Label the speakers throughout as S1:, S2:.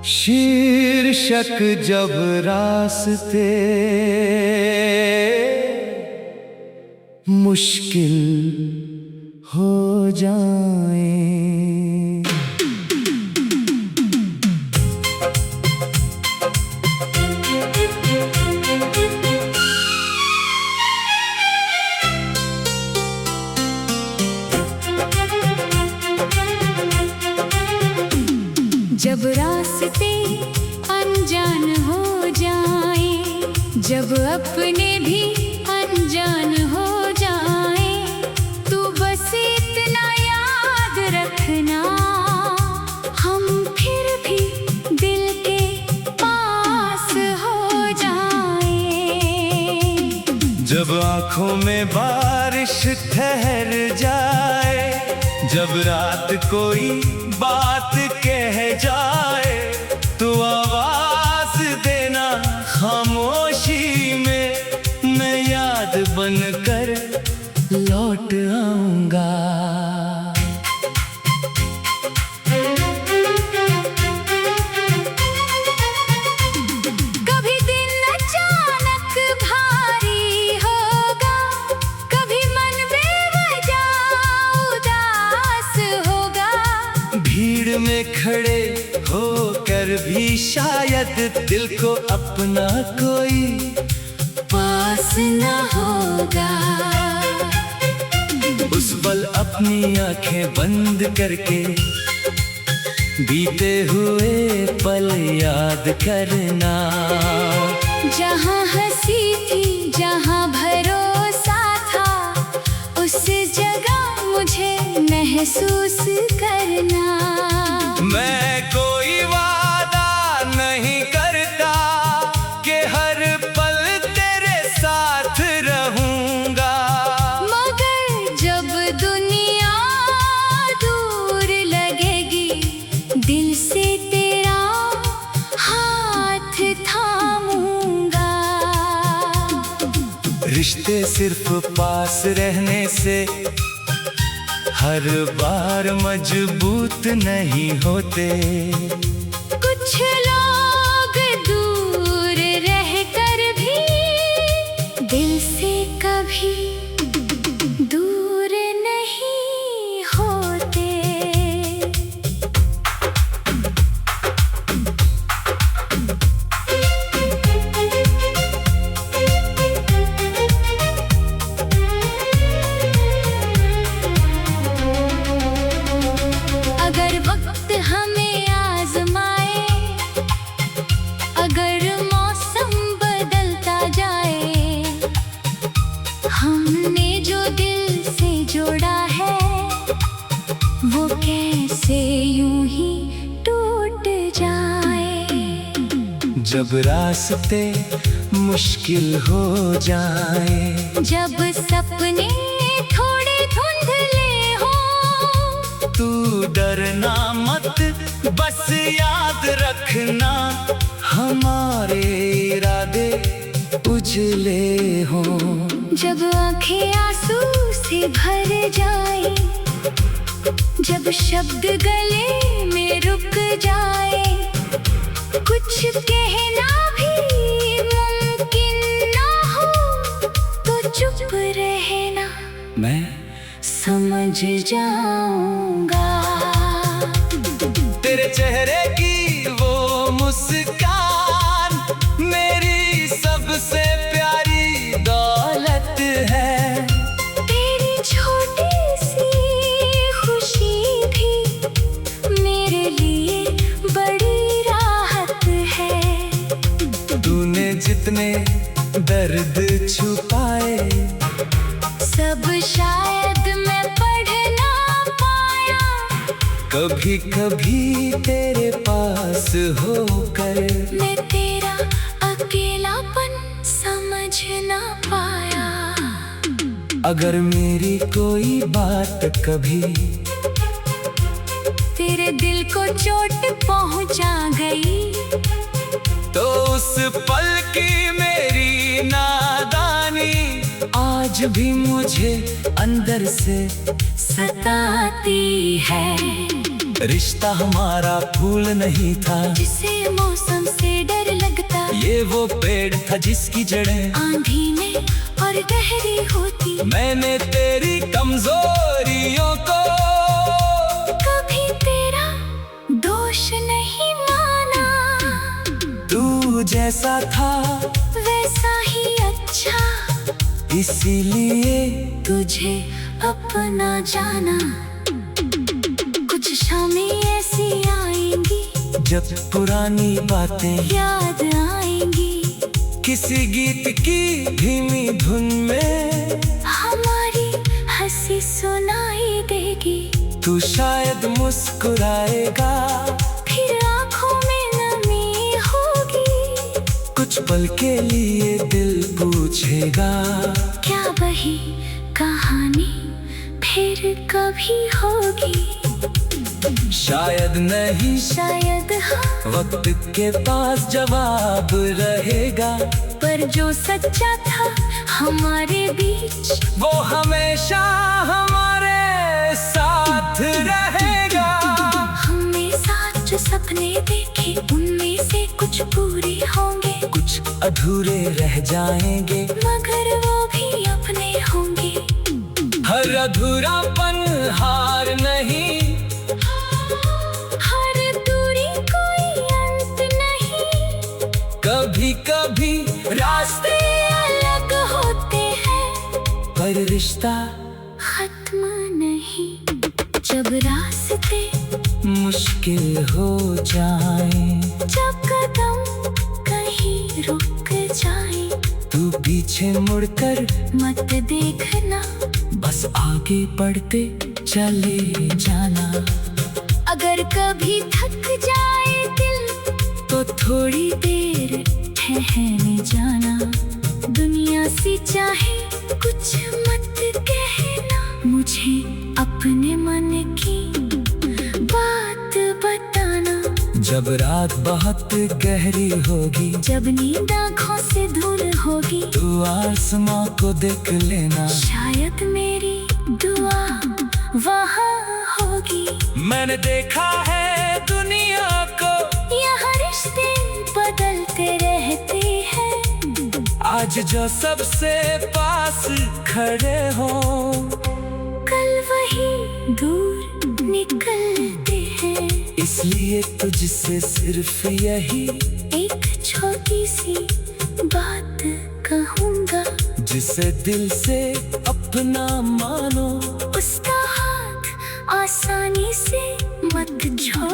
S1: शीर्षक जब रास्ते मुश्किल हो जाए।
S2: जब रास्ते अनजान हो जाए, जब अपने भी अनजान हो जाए, तू बस इतना याद रखना, हम फिर भी दिल के पास हो जाए।
S1: जब आँखों में बारिश ठहर जाए, जब रात कोई बात कह जाए, तो आवाज देना खामोशी में, मैं याद बनकर लौट आऊंगा।
S2: कभी दिन अचानक भारी होगा, कभी मन बेवजह उदास होगा।
S1: भीड़ में खड़े होकर भी शायद दिल को अपना कोई
S2: पास न होगा।
S1: उस पल अपनी आंखें बंद करके बीते हुए पल याद करना।
S2: जहाँ हंसी थी, जहाँ भरोसा था, उस जगह मुझे महसूस करना।
S1: मैं कोई वादा नहीं करता कि हर पल तेरे साथ रहूंगा,
S2: मगर जब दुनिया दूर लगेगी, दिल से तेरा हाथ थामूंगा।
S1: रिश्ते सिर्फ पास रहने से हर बार मजबूत नहीं होते।
S2: कुछ लोग दूर रहकर भी दिल से कभी दूर नहीं होते। अगर वक्त हमें आजमाए, अगर मौसम बदलता जाए, हमने जो दिल से जोड़ा है, वो कैसे यूं ही टूट जाए।
S1: जब रास्ते मुश्किल हो जाए,
S2: जब सपने थोड़े धुंधले हो,
S1: तू डरना मत, बस याद रखना, हमारे इरादे उजले हों।
S2: जब आंखें आंसू से भर जाए, जब शब्द गले में रुक जाए, कुछ कहना भी मुमकिन ना हो, तो चुप रहना,
S1: मैं
S2: समझ जाऊंगा।
S1: तेरे चेहरे की वो मुस्कान मेरी सबसे प्यारी दौलत है।
S2: तेरी छोटी सी खुशी भी मेरे लिए बड़ी राहत है।
S1: तूने जितने दर्द छुपाए,
S2: सब शायद मैं पढ़ ना पाया।
S1: कभी कभी तेरे पास होकर
S2: मैं तेरा अकेलापन समझ ना पाया।
S1: अगर मेरी कोई बात कभी
S2: तेरे दिल को चोट पहुंचा गई,
S1: तो उस पल की मेरी नादानी आज भी मुझे अंदर से
S2: सताती है।
S1: रिश्ता हमारा फूल नहीं था
S2: जिसे मौसम से डर लगता,
S1: ये वो पेड़ था जिसकी जड़ें
S2: आंधी में और गहरी होती।
S1: मैंने तेरी कमजोरियों को
S2: कभी तेरा दोष नहीं माना,
S1: तू जैसा था
S2: वैसा ही अच्छा,
S1: इसीलिए
S2: तुझे अपना जाना। कुछ शामें ऐसी आएंगी
S1: जब पुरानी बातें
S2: याद आएंगी,
S1: किसी गीत की धीमी धुन में
S2: हमारी हंसी सुनाई देगी।
S1: तू शायद मुस्कुराएगा,
S2: फिर आंखों में नमी होगी,
S1: कुछ पल के लिए दिल पूछेगा
S2: क्या वही कहानी फिर कभी होगी।
S1: शायद नहीं,
S2: शायद हाँ,
S1: वक्त के पास जवाब रहेगा,
S2: पर जो सच्चा था हमारे बीच
S1: वो हमेशा हमारे साथ रहेगा।
S2: हमने साथ जो सपने देखे उनमें से कुछ पूरे होंगे,
S1: कुछ अधूरे रह जाएंगे,
S2: मगर वो भी अपने होंगे।
S1: हर अधूरापन हार नहीं,
S2: हर दूरी कोई अंत नहीं,
S1: कभी कभी रास्ते
S2: अलग होते हैं
S1: पर रिश्ता
S2: खत्म नहीं। जब रास्ते
S1: मुश्किल हो जाए,
S2: जब कदम कहीं रुक जाए,
S1: तू पीछे मुड़कर
S2: मत देखना,
S1: बस आगे बढ़ते चले जाना।
S2: अगर कभी थक जाए दिल
S1: तो
S2: थोड़ी देर ठहर जाना। दुनिया से चाहे कुछ मत कहना, मुझे अपने मन की बात बताना।
S1: जब रात बहुत गहरी होगी,
S2: जब नींद आँखों से दूर होगी,
S1: तू आसमां को देख लेना,
S2: शायद मेरी दुआ वहाँ होगी।
S1: मैंने देखा है दुनिया को,
S2: यहाँ रिश्ते बदलते रहते हैं,
S1: आज जो सबसे पास खड़े हो
S2: कल वही दूर निकलते हैं।
S1: इसलिए तुझसे सिर्फ यही
S2: एक छोटी सी बात कहूँगा,
S1: जिसे दिल से अपना मानो,
S2: उसका हाथ आसानी से मत छोड़।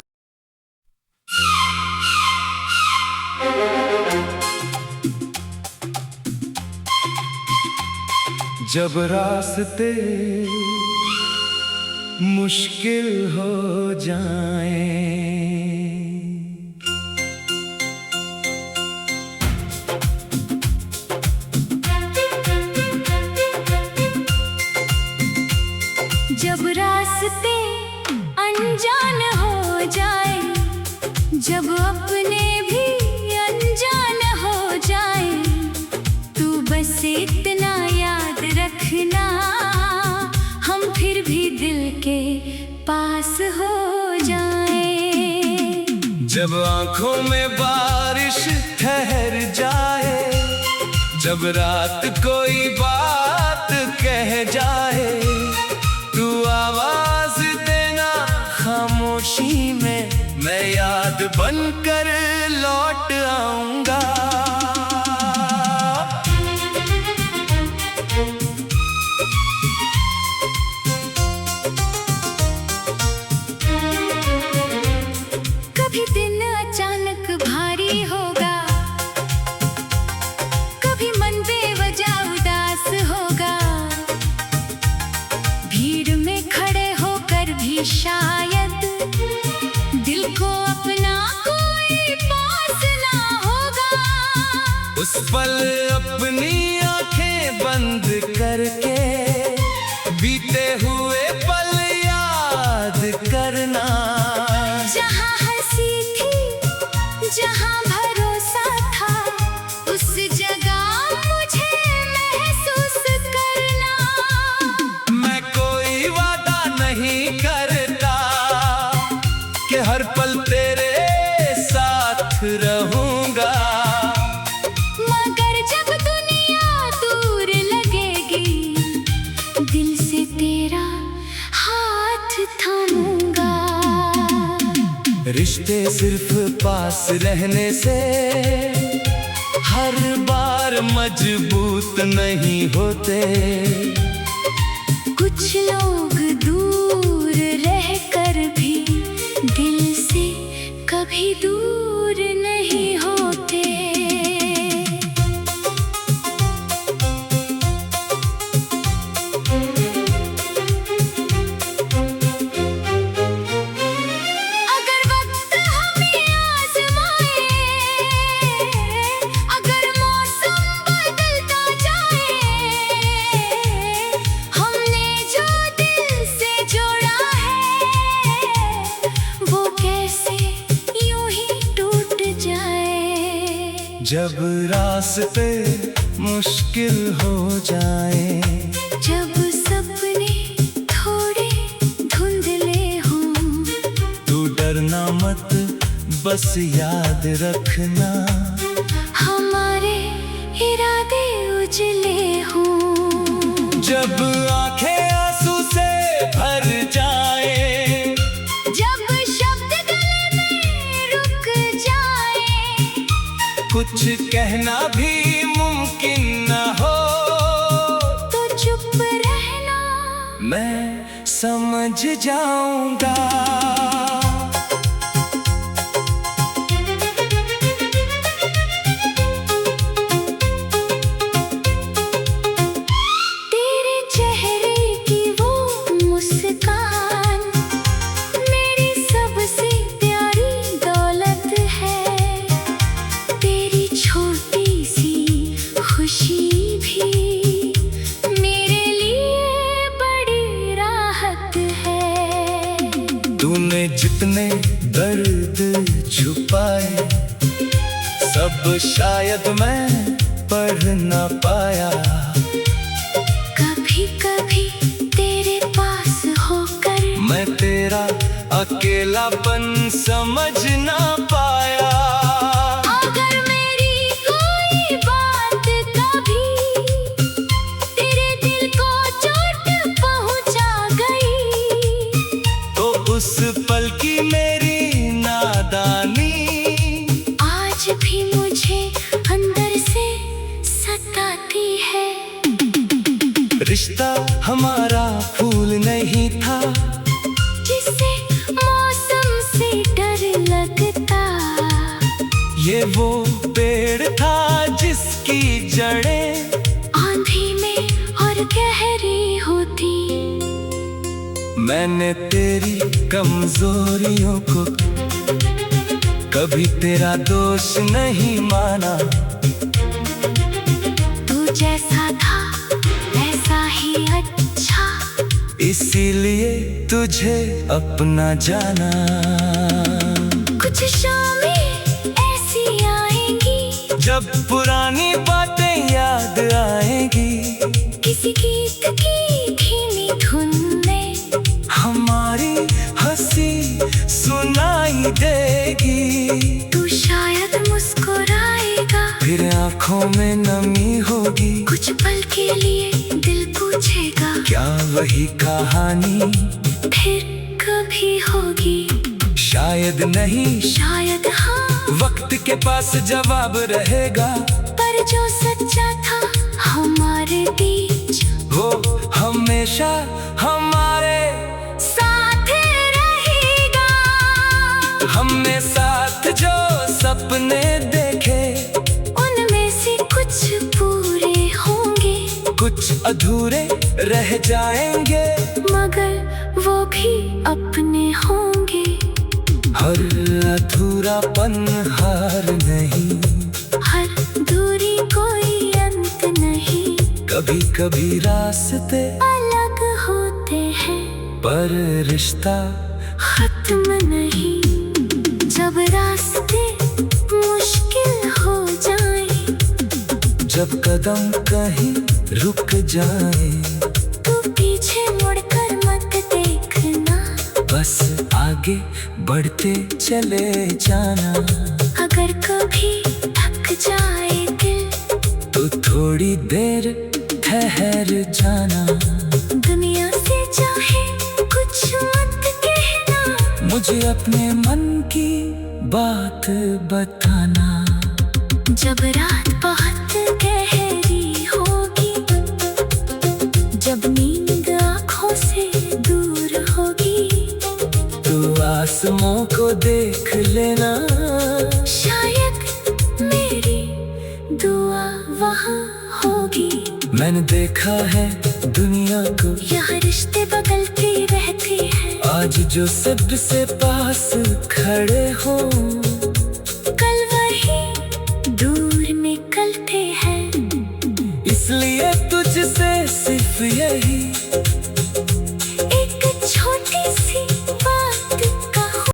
S1: जब रास्ते मुश्किल हो जाएं,
S2: जब रास्ते अनजान हो जाए, जब अपने भी अनजान हो जाए, तू बस इतना याद रखना, हम फिर भी दिल के पास हो जाए।
S1: जब आंखों में बारिश ठहर जाए, जब रात कोई बात कह जाए, तू आवाज देना खामोशी में, मैं याद बनकर लौट आऊंगा।
S2: कभी दिन अचानक भारी होगा, कभी मन बेवजह उदास होगा, भीड़ में खड़े होकर भी शायद दिल को अपना कोई पास ना होगा।
S1: उस पल अपनी आंखें बंद करके बीते हुए पल याद करना,
S2: जहाँ हंसी थी, जहाँ भरोसा था, उस जगह मुझे महसूस करना।
S1: मैं कोई वादा नहीं करता, रिश्ते सिर्फ पास रहने से हर बार मजबूत नहीं होते।
S2: कुछ लोग दूर रहकर भी दिल से कभी दूर नहीं होते। अगर वक्त हमें आजमाए, अगर मौसम बदलता जाए, हमने जो दिल से जोड़ा है वो कैसे यूं ही टूट जाए।
S1: जब रास्ते मुश्किल हो जाए,
S2: जब सपने थोड़े धुंधले हों,
S1: तू डरना मत, बस याद रखना
S2: हमारे इरादे उजले हों।
S1: जब आंखें आंसू से भर जाए,
S2: जब शब्द गले में रुक जाए,
S1: कुछ कहना भी मुमकिन न हो,
S2: तो चुप रहना
S1: मैं समझ जाऊंगा।
S2: तेरे चेहरे की वो मुस्कान मेरी सबसे प्यारी दौलत है। तेरी छोटी सी खुशी भी मेरे लिए बड़ी राहत है।
S1: तूने जितने दर्द छुपाए, सब शायद मैं पढ़ ना पाया।
S2: कभी कभी तेरे पास होकर
S1: मैं तेरा अकेलापन समझ ना पाया।
S2: अगर मेरी कोई बात कभी तेरे दिल को चोट पहुंचा गई,
S1: तो उस पल की मेरी नादानी
S2: आज भी मुझे अंदर से सताती है।
S1: रिश्ता हमारा फूल नहीं था,
S2: जिसे मौसम से डर लगता,
S1: ये वो पेड़ था जिसकी जड़ें
S2: आंधी में और गहरी होती।
S1: मैंने तेरी कमजोरियों को कभी तेरा दोष नहीं माना।
S2: तू जैसा था वैसा ही अच्छा,
S1: इसीलिए तुझे अपना जाना।
S2: कुछ शामें ऐसी आएंगी
S1: जब पुरानी बातें याद आएंगी,
S2: किसी गीत की धीमी धुन में
S1: हमारी हंसी सुनाई देगी।
S2: तू शायद मुस्कुराएगा,
S1: फिर आंखों में नमी होगी।
S2: कुछ पल के लिए दिल पूछेगा,
S1: क्या वही कहानी
S2: फिर कभी होगी?
S1: शायद नहीं,
S2: शायद हाँ,
S1: वक्त के पास जवाब रहेगा।
S2: पर जो सच्चा था हमारे बीच,
S1: वो हमेशा हमारे
S2: साथ रहेगा।
S1: हमने साथ जो सपने देखे,
S2: उनमें से कुछ पूरे होंगे,
S1: कुछ अधूरे रह जाएंगे,
S2: मगर वो भी अपने होंगे।
S1: हर अधूरापन हार नहीं,
S2: हर दूरी कोई अंत नहीं।
S1: कभी कभी रास्ते
S2: अलग होते हैं
S1: पर रिश्ता
S2: खत्म नहीं। जब रास्ते मुश्किल हो जाए,
S1: जब कदम कहीं रुक जाए,
S2: तो पीछे मुड़कर मत देखना,
S1: बस आगे बढ़ते चले जाना।
S2: अगर कभी थक जाए दिल,
S1: तो थोड़ी देर ठहर जाना।
S2: दुनिया से चाहे कुछ मत कहना,
S1: मुझे अपने मन की बात बताना।
S2: जब रात बहुत गहरी होगी, जब नींद आँखों से दूर होगी,
S1: तू आसमां को देख लेना।
S2: शायद मेरी दुआ वहाँ होगी।
S1: मैंने देखा है दुनिया को,
S2: यहाँ रिश्ते बदलते रहते हैं।
S1: आज जो सबसे पास खड़े हो,
S2: कल वही दूर निकलते हैं।
S1: इसलिए तुझसे सिर्फ यही
S2: एक छोटी सी बात कहूँ।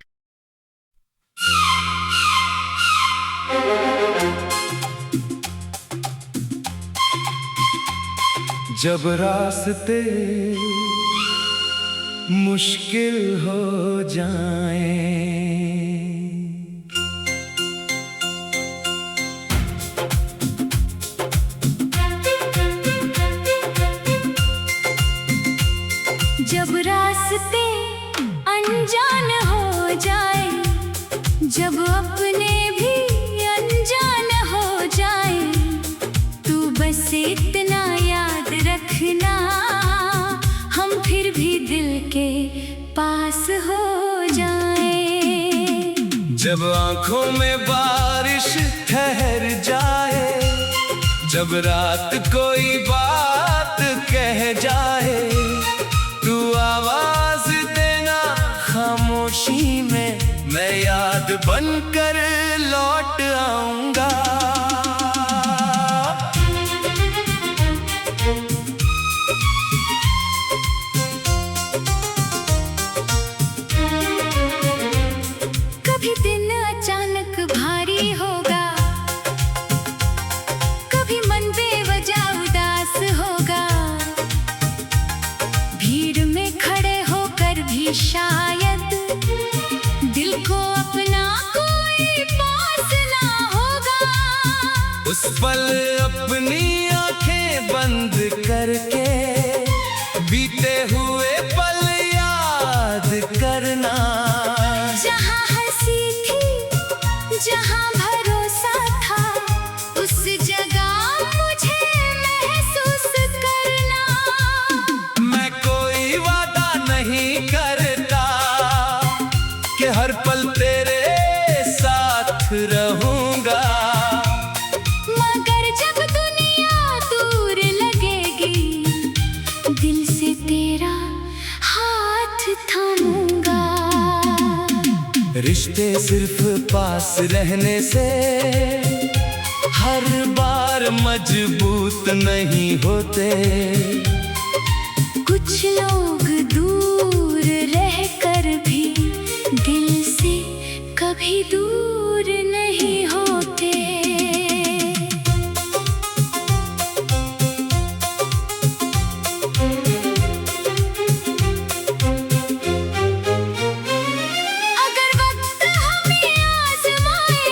S1: जब रास्ते मुश्किल हो जाएं,
S2: जब रास्ते अनजान हो जाए, जब अपने भी अनजान हो जाए, तू बस इतना याद रखना, हम फिर भी दिल के पास हो जाए।
S1: जब आँखों में बारिश ठहर जाए, जब रात कोई बात कह जाए, तू आवाज देना खामोशी में, मैं याद बनकर लौट आऊंगा।
S2: कभी दिन अचानक भारी होगा, कभी मन बेवजह उदास होगा, भीड़ में खड़े होकर भी शायद दिल को अपना कोई पास ना होगा।
S1: उस पल अपनी आंखें बंद करके बीते हुए पल याद करना।
S2: जहाँ हंसी थी, जहाँ भरोसा था, उस जगह मुझे महसूस करना।
S1: मैं कोई वादा नहीं करता कि हर पल तेरे साथ रहूंगा,
S2: मगर जब दुनिया दूर लगेगी, दिल से तेरा हाथ थामूंगा।
S1: रिश्ते सिर्फ पास रहने से हर बार मजबूत नहीं होते।
S2: कुछ लोग दूर रहकर भी दिल से कभी दूर नहीं होते। अगर वक्त हमें आजमाए,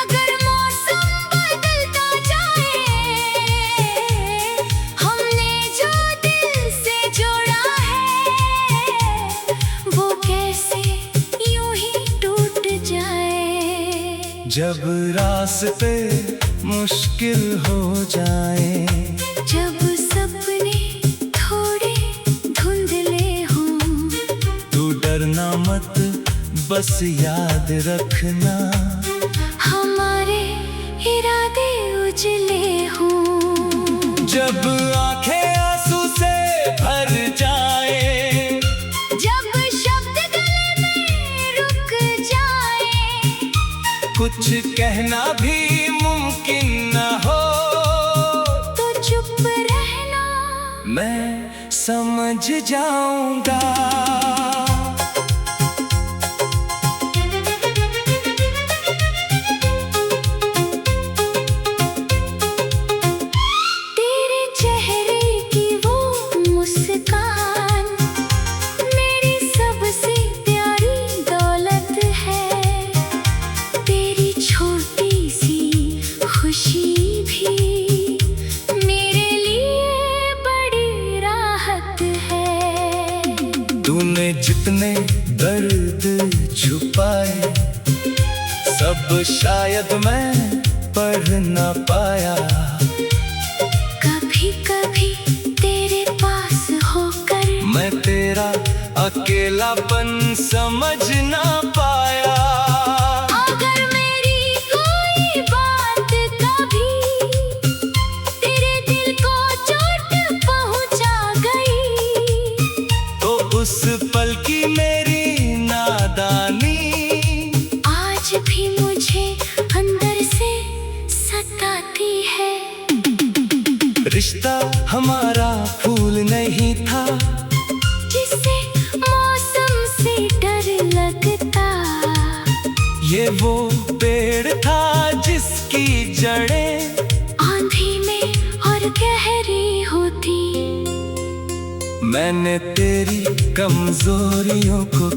S2: अगर मौसम बदलता जाए, हमने जो दिल से जोड़ा है, वो कैसे यूं ही टूट जाए।
S1: जब रास्ते मुश्किल हो जाए,
S2: जब सपने थोड़े धुंधले हों,
S1: तू डरना मत, बस याद रखना,
S2: हमारे इरादे उजले हों।
S1: जब आंखें आंसू से भर जाए,
S2: जब शब्द गले में रुक जाए,
S1: कुछ कहना भी मुमकिन न हो,
S2: तो चुप रहना,
S1: मैं समझ जाऊंगा।
S2: तेरे चेहरे की वो मुस्कान मेरी सबसे प्यारी दौलत है। तेरी छोटी सी खुशी भी मेरे लिए बड़ी राहत है।
S1: तूने जितना छुपाए, सब शायद मैं पढ़ ना पाया।
S2: कभी कभी तेरे पास होकर
S1: मैं तेरा अकेलापन समझ ना पाया।
S2: अगर मेरी कोई बात कभी तेरे दिल को चोट पहुंचा गई,
S1: तो उस पल की मेरी नादानी
S2: आज भी मुझे अंदर से सताती है।
S1: रिश्ता हमारा फूल नहीं था,
S2: जिससे मौसम से डर लगता।
S1: ये वो पेड़ था जिसकी जड़ें
S2: आंधी में और गहरी होती।
S1: मैंने तेरी कमजोरियों को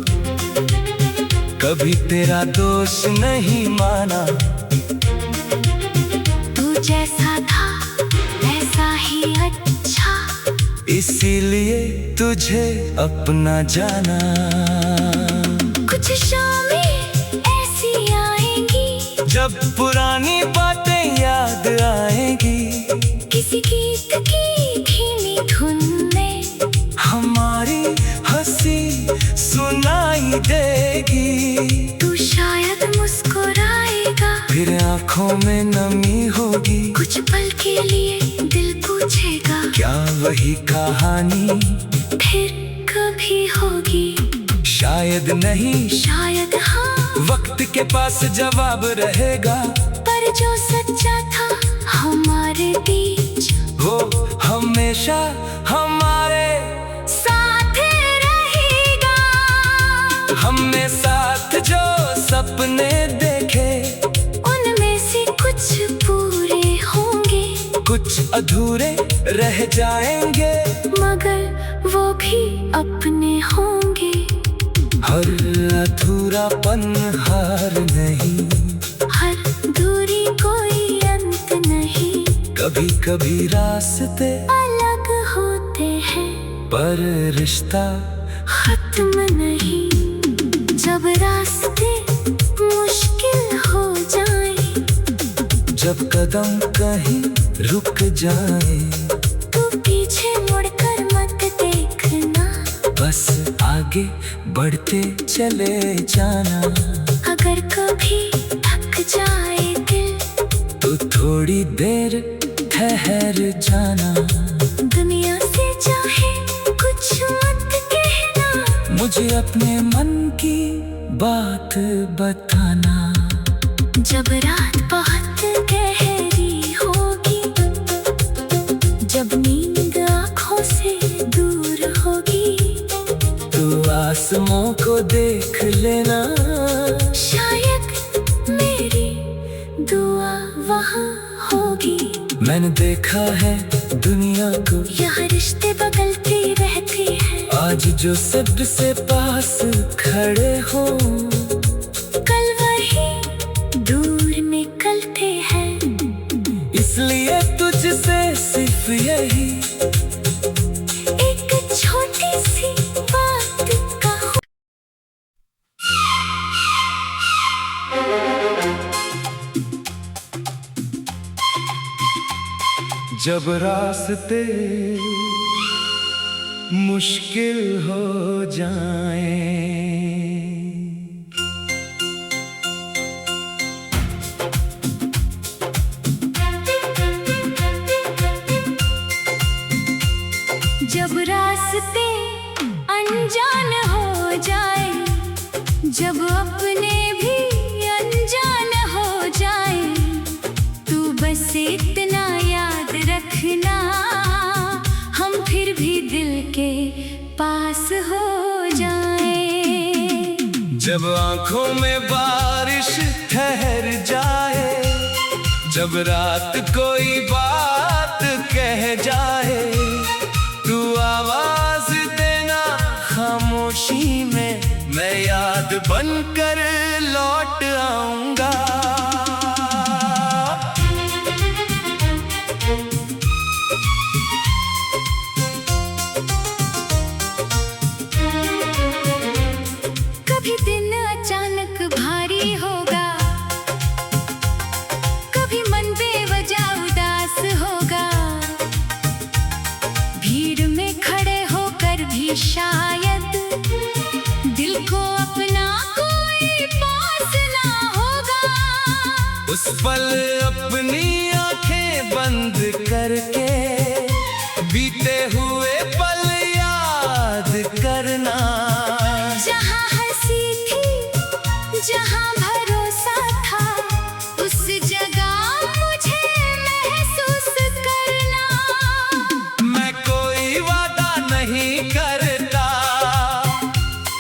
S1: कभी तेरा दोष नहीं माना।
S2: तू जैसा था वैसा ही अच्छा,
S1: इसीलिए तुझे अपना जाना।
S2: कुछ शामें ऐसी आएंगी
S1: जब पुरानी बातें याद आएंगी,
S2: किसी गीत की धीमी धुन में
S1: हमारी हंसी सुनाई देगी।
S2: तू शायद मुस्कुराएगा,
S1: फिर आंखों में नमी होगी।
S2: कुछ पल के लिए दिल पूछेगा,
S1: क्या वही कहानी
S2: फिर कभी होगी?
S1: शायद नहीं,
S2: शायद हाँ,
S1: वक्त के पास जवाब रहेगा।
S2: पर जो सच्चा था हमारे बीच,
S1: वो हमेशा हमारे
S2: साथ रहेगा।
S1: हमने साथ जो सपने देखे,
S2: उनमें से कुछ पूरे होंगे,
S1: कुछ अधूरे रह जाएंगे,
S2: मगर वो भी अपने होंगे।
S1: हर अधूरापन हार नहीं,
S2: हर दूरी कोई अंत नहीं।
S1: कभी कभी रास्ते
S2: अलग होते हैं
S1: पर रिश्ता
S2: खत्म नहीं। जब रास्ते मुश्किल हो जाए,
S1: जब कदम कहीं रुक जाए,
S2: तू पीछे मुड़कर मत देखना,
S1: बस आगे बढ़ते चले जाना।
S2: अगर कभी थक जाए दिल,
S1: तो थोड़ी देर ठहर जाना।
S2: दुनिया से चाहे कुछ मत कहना,
S1: मुझे अपने मन की बात बताना।
S2: जब रात बहुत गहरी होगी, जब नींद आँखों से दूर होगी,
S1: तो आसमां को देख लेना।
S2: शायद मेरी दुआ वहाँ होगी।
S1: मैंने देखा है दुनिया को,
S2: यहाँ रिश्ते बदलते रहते हैं।
S1: आज जो सबसे पास खड़े हो,
S2: कल वही दूर निकलते हैं।
S1: इसलिए तुझसे सिर्फ यही
S2: एक छोटी सी बात कहूँ।
S1: जब रास्ते मुश्किल हो जाएं,
S2: जब रास्ते अनजान हो जाए, जब अपने भी अनजान हो जाए, तू बस इतना याद रखना, हम फिर भी दिल के पास हो जाए।
S1: जब आंखों में बारिश ठहर जाए, जब रात कोई बात कह जाए, तू आवाज देना खामोशी में, मैं याद बनकर लौट आऊंगा।
S2: कभी दिन
S1: पल अपनी आंखें बंद करके बीते हुए पल याद करना।
S2: जहाँ हंसी थी, जहाँ भरोसा था, उस जगह मुझे महसूस करना।
S1: मैं कोई वादा नहीं करता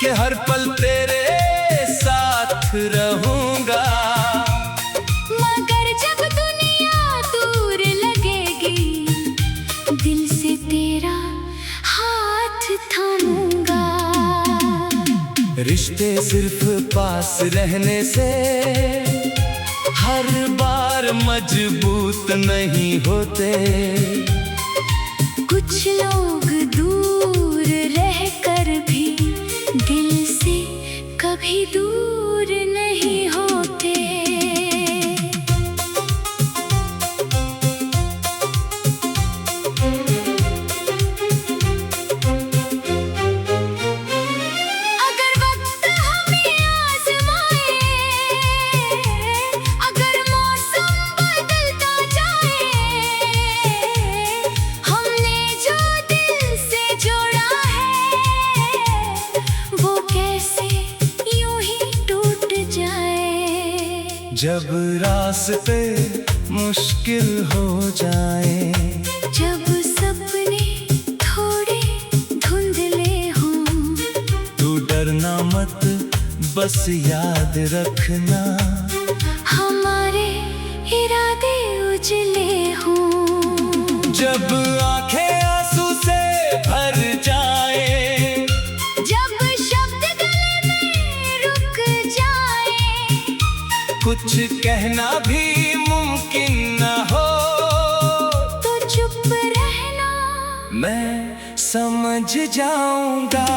S1: कि हर पल तेरे साथ रहूंगा,
S2: मगर जब दुनिया दूर लगेगी, दिल से तेरा हाथ थामूंगा।
S1: रिश्ते सिर्फ पास रहने से हर बार मजबूत नहीं होते।
S2: कुछ लोग दूर रहकर भी दिल से कभी दूर नहीं होते। अगर वक्त हमें आजमाए, अगर मौसम बदलता जाए, हमने जो दिल से जोड़ा है, वो कैसे यूं ही टूट जाए।
S1: जब रास्ते मुश्किल हो जाए,
S2: जब सपने थोड़े धुंधले हों,
S1: तू डरना मत, बस याद रखना
S2: हमारे इरादे उजले हों।
S1: जब आंखें आंसू से भर जाए,
S2: जब शब्द गले में रुक जाए,
S1: कुछ कहना भी मुमकिन न हो,
S2: तो चुप रहना
S1: मैं समझ जाऊंगा।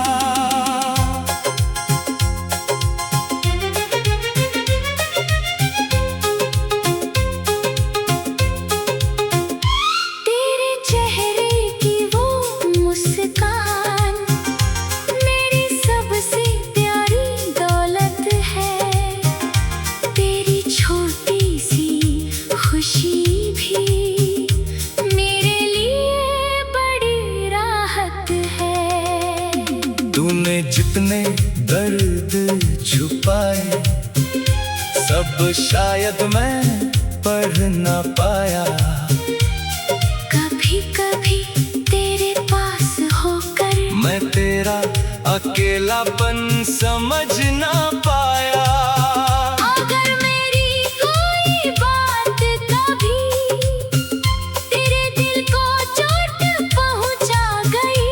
S2: तेरे चेहरे की वो मुस्कान मेरी सबसे प्यारी दौलत है। तेरी छोटी सी खुशी भी मेरे लिए बड़ी राहत है।
S1: तूने जितने दर्द छुपाए, सब शायद मैं पढ़ न पाया।
S2: कभी कभी तेरे पास होकर
S1: मैं तेरा अकेलापन समझ न पाया।
S2: अगर मेरी कोई बात कभी तेरे दिल को चोट पहुंचा गई,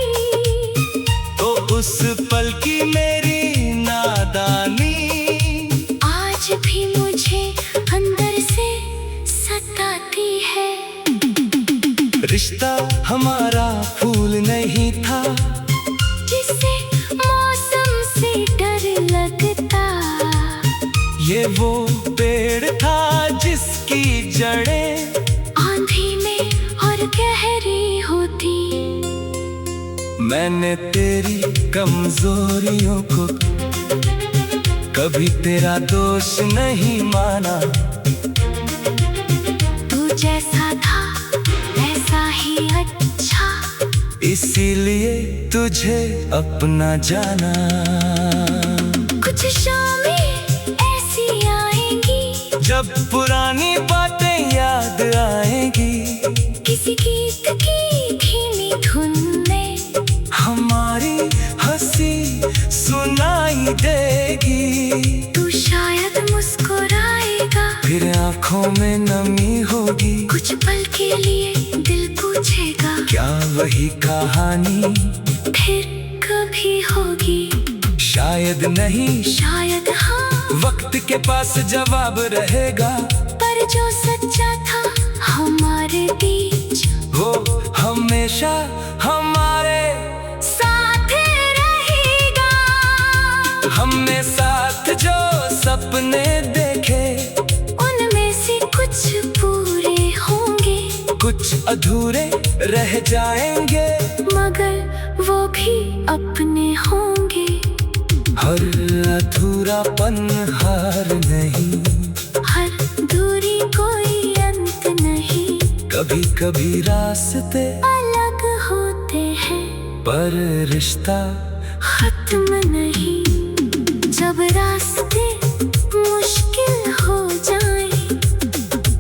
S1: तो उस पल की मेरी नादानी
S2: आज भी मुझे अंदर से सताती है।
S1: रिश्ता हमारा फूल नहीं था,
S2: जिसे मौसम से डर लगता,
S1: ये वो पेड़ था जिसकी जड़ें
S2: आंधी में और गहरी होती।
S1: मैंने तेरी कमजोरियों को कभी तेरा दोष नहीं माना।
S2: तू जैसा था वैसा ही अच्छा,
S1: इसीलिए तुझे अपना जाना।
S2: कुछ शामें ऐसी आएंगी
S1: जब पुरानी बातें याद आएंगी,
S2: किसी गीत की धीमी धुन में
S1: हमारी हंसी सुनाई देगी।
S2: तू शायद मुस्कुराएगा,
S1: फिर आंखों में नमी होगी।
S2: कुछ पल के लिए दिल पूछेगा,
S1: क्या वही कहानी
S2: फिर कभी होगी?
S1: शायद नहीं,
S2: शायद हाँ,
S1: वक्त के पास जवाब रहेगा।
S2: पर जो सच्चा था हमारे बीच,
S1: वो हमेशा हमारे
S2: साथ रहेगा।
S1: हमने साथ जो सपने देखे,
S2: उनमें से कुछ पूरे होंगे,
S1: कुछ अधूरे रह जाएंगे,
S2: मगर वो भी अपने होंगे।
S1: हर अधूरापन हार नहीं,
S2: हर दूरी
S1: कभी कभी रास्ते
S2: अलग होते हैं
S1: पर रिश्ता
S2: खत्म नहीं। जब रास्ते मुश्किल हो जाए,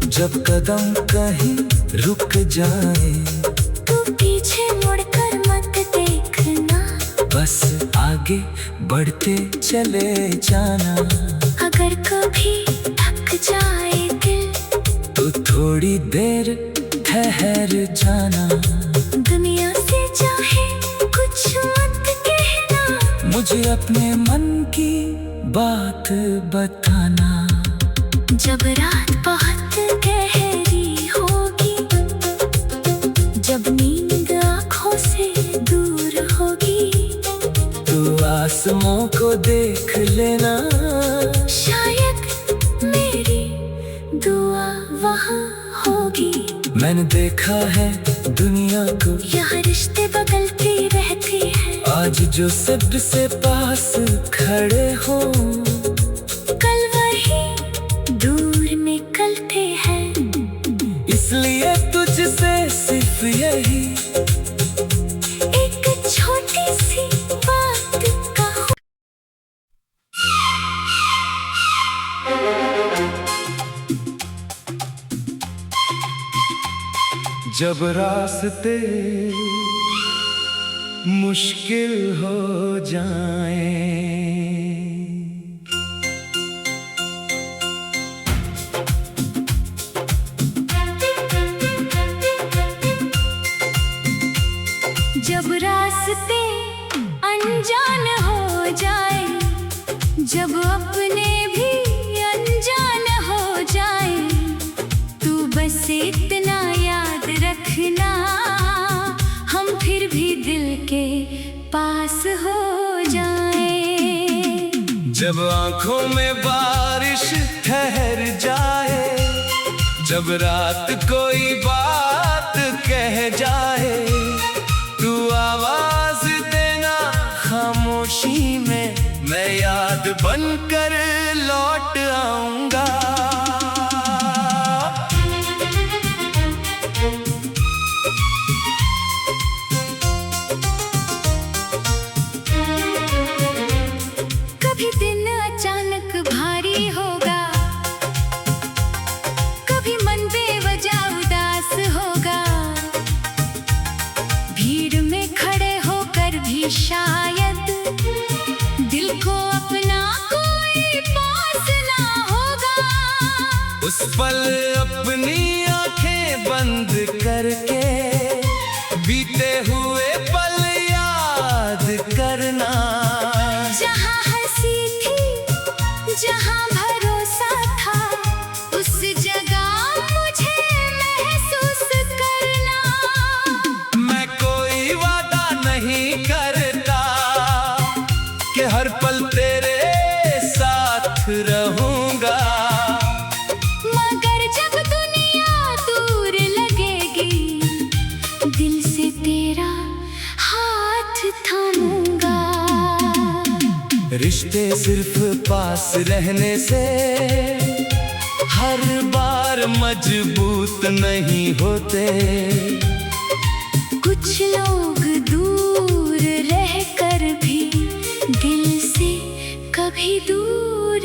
S1: जब कदम कहीं रुक जाए,
S2: तो पीछे मुड़कर मत देखना,
S1: बस आगे बढ़ते चले जाना।
S2: अगर कभी थक जाए दिल,
S1: तो थोड़ी देर ठहर जाना।
S2: दुनिया से चाहे कुछ मत कहना,
S1: मुझे अपने मन की बात बताना।
S2: जब रात बहुत गहरी होगी, जब नींद आँखों से दूर होगी,
S1: तो आसमां को देख लेना।
S2: शायद मेरी दुआ वहाँ होगी।
S1: मैंने देखा है दुनिया को,
S2: यहाँ रिश्ते बदलती रहती है।
S1: आज जो सबसे पास खड़े हो,
S2: कल वही दूर निकलते हैं।
S1: इसलिए तुझसे सिर्फ यही
S2: एक छोटी सी बात कहूँ।
S1: जब रास्ते मुश्किल हो जाएं,
S2: जब रास्ते अनजान हो जाए, जब अपने भी अनजान हो जाए, तू बस इतना याद रखना, हम फिर भी दिल के पास हो जाए।
S1: जब आंखों में बारिश ठहर जाए, जब रात कोई बात कह जाए, तू आवाज देना खामोशी में, मैं याद बनकर लौट आऊंगा।
S2: कभी दिन अचानक भारी होगा, कभी मन बेवजह उदास होगा, भीड़ में खड़े होकर भी शायद दिल को अपना कोई पास ना होगा।
S1: उस पल अपनी आंखें बंद करके बीते हुए पल याद करना।
S2: जहाँ हंसी थी, जहाँ भरोसा था, उस जगह मुझे महसूस करना।
S1: मैं कोई वादा नहीं करता कि हर पल तेरे साथ रहूंगा,
S2: मगर जब दुनिया दूर लगेगी, दिल से तेरा हाथ थामूंगा।
S1: रिश्ते सिर्फ पास रहने से हर बार मजबूत नहीं होते।
S2: कुछ लोग दूर रहकर भी दिल से कभी दूर